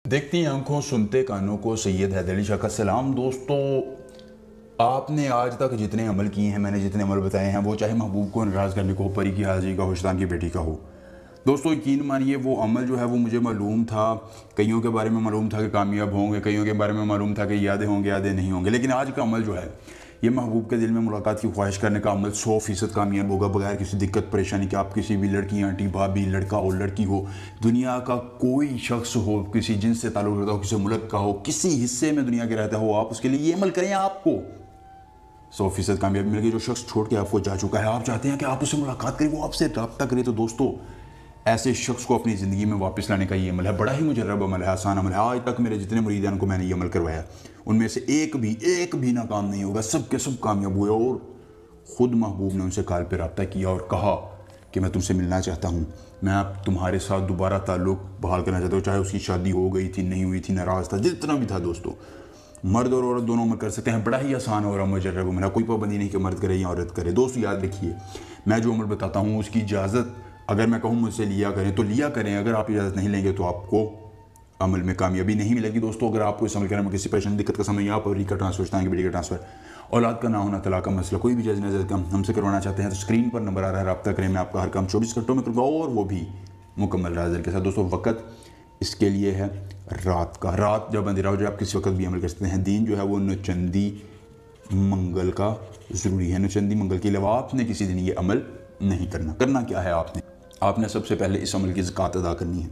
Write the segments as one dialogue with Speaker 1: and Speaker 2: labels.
Speaker 1: देखती आंखों सुनते कानों को सैयद हैदर अली शाह का सलाम। दोस्तों, आपने आज तक जितने अमल किए हैं, मैंने जितने अमल बताए हैं, वो चाहे महबूब को नाराज़ करने को हो, परी की हाजी का हो, शैतान की बेटी का हो, दोस्तों यकीन मानिए वो अमल जो है वो मुझे मालूम था। कईयों के बारे में मालूम था कि कामयाब होंगे, कईयों के बारे में मालूम था कि यादें होंगे, यादें नहीं होंगे, लेकिन आज का अमल जो है ये महबूब के दिल में मुलाकात की ख्वाहिश करने का अमल 100% कामयाब होगा, बगैर किसी दिक्कत परेशानी के। आप किसी भी लड़की, आंटी, भाभी, लड़का और लड़की हो, दुनिया का कोई शख्स हो, किसी जिन्स से ताल्लुक़ रखता हो, किसी मुल्क का हो, किसी हिस्से में दुनिया के रहता हो, आप उसके लिए ये अमल करें, आपको 100% कामयाबी मिलेगी। जो शख्स छोड़ के आपको जा चुका है, आप चाहते हैं कि आप उससे मुलाकात करें, वो आपसे रब्ता करे, तो दोस्तों ऐसे शख्स को अपनी ज़िंदगी में वापस लाने का ये अमल है। बड़ा ही मुजर्रब अमल है, आसान अमल है। आज तक मेरे जितने मुरीद हैं उनको मैंने ये अमल करवाया, उनमें से एक भी नाकाम नहीं होगा, सब के सब कामयाब हुए। और ख़ुद महबूब ने उनसे कॉल पे रब्ता किया और कहा कि मैं तुमसे मिलना चाहता हूँ, मैं अब तुम्हारे साथ दोबारा ताल्लुक़ बहाल करना चाहता हूँ। चाहे उसकी शादी हो गई थी, नहीं हुई थी, नाराज़ था, जितना भी था। दोस्तों, मर्द और औरत दोनों अमल कर सकते हैं, बड़ा ही आसान और मुजर्रब अमल है, कोई पाबंदी नहीं कि मर्द करे या औरत करे। दोस्तों याद रखिए, मैं जो अमल बताता हूँ उसकी इजाज़त अगर मैं कहूँ मुझसे लिया करें तो लिया करें, अगर आप इजाज़त नहीं लेंगे तो आपको अमल में कामयाबी नहीं मिलेगी। दोस्तों, अगर आपको इस अमल करने में किसी परेशानी दिक्कत का समय, या परी का ट्रांसफर, शैतान की बेटी का ट्रांसफ़र, औलाद का ना होना, तलाक का मसला, कोई भी जायज़ नज़र का हमसे करवाना चाहते हैं तो स्क्रीन पर नंबर आ रहा है, रब्ता करें। मैं आपका हर काम 24 घंटों में करूँगा, और वो भी मुकम्मल राज़िल के साथ। दोस्तों, वक़्त इसके लिए है रात का। रात जब अंधेरा हो जाए, आप किसी वक्त भी अमल कर सकते हैं। दिन जो है वो नचंदी मंगल का ज़रूरी है, नचंदी मंगल के अलावा आपने किसी दिन ये अमल नहीं करना। करना क्या है, आपने सबसे पहले इस अमल की ज़कात अदा करनी है,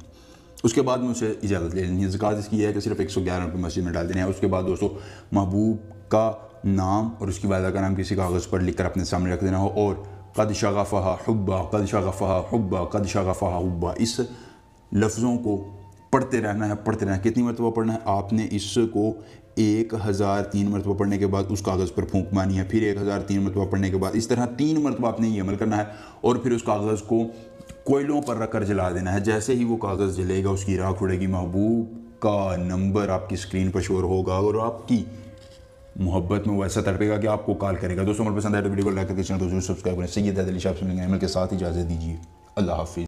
Speaker 1: उसके बाद मुझसे इजाज़त ले लेनी है। ज़कात इसकी है कि सिर्फ 111 रुपये मस्जिद में डाल देने हैं। उसके बाद दोस्तों महबूब का नाम और उसकी वालिदा का नाम किसी कागज़ पर लिख कर अपने सामने रख देना हो, और क़द शग़फ़हा हुब्बा, क़द शग़फ़हा हुब्बा, क़द शग़फ़हा हुब्बा, इस लफ्ज़ों को पढ़ते रहना है, पढ़ते रहना है। कितनी मरतबा पढ़ना है? आपने इसको 1003 मरतबा पढ़ने के बाद उस कागज़ पर फूंक मारनी है, फिर 1003 मरतबा पढ़ने के बाद, इस तरह 3 मरतबा आपने ये अमल करना है, और फिर उस कागज़ को कोयलों पर रख कर जला देना है। जैसे ही वो कागज़ जलेगा, उसकी राख उड़ेगी, महबूब का नंबर आपकी स्क्रीन पर शोर होगा, और आपकी मोहब्बत में वो ऐसा तड़पेगा कि आपको कॉल करेगा। दोस्तों, अगर पसंद आए तो वीडियो को लाइक करके चैनल को जरूर सब्सक्राइब करें। सैयद हैदर अली शाह से मिलेंगे, अमल के साथ इजाज़त दीजिए। अल्लाह हाफिज़।